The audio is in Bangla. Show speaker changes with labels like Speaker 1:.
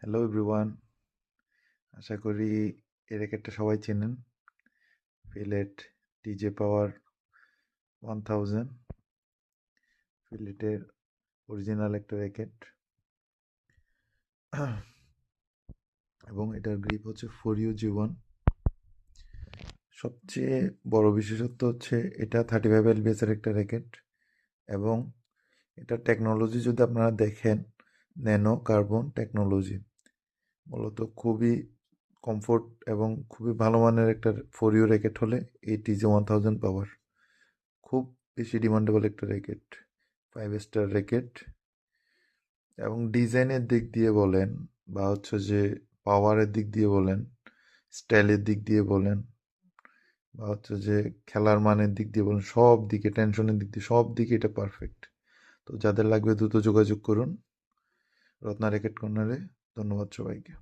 Speaker 1: হ্যালো এভরিওয়ান, আশা করি এই র্যাকেটটা সবাই চেনেন। ফিলেট টিজে পাওয়ার 1000 ফিলেটের অরিজিনাল একটা র্যাকেট এবং এটার গ্রিপ হচ্ছে ফর ইউ জি1। সবচেয়ে বড় বিশেষত্ব হচ্ছে এটা 35 এর একটা র্যাকেট এবং এটার টেকনোলজি যদি আপনারা দেখেন, ন্যানো কার্বন টেকনোলজি, মূলত খুবই কমফোর্ট এবং খুবই ভালো মানের একটা ফর ইউ র্যাকেট হলে এই টিজে 1000 পাওয়ার খুব বেশি ডিমান্ডেবল একটা র্যাকেট, 5 স্টার র্যাকেট। এবং ডিজাইনের দিক দিয়ে বলেন বা হচ্ছে যে পাওয়ারের দিক দিয়ে বলেন, স্টাইলের দিক দিয়ে বলেন বা হচ্ছে যে খেলার মানের দিক দিয়ে বলেন, সব দিকে, টেনশনের দিক দিয়ে সব দিকে এটা পারফেক্ট। তো যাদের লাগবে দ্রুত যোগাযোগ করুন রত্না র্যাকেট কর্নারে। ধন্যবাদ সবাইকে।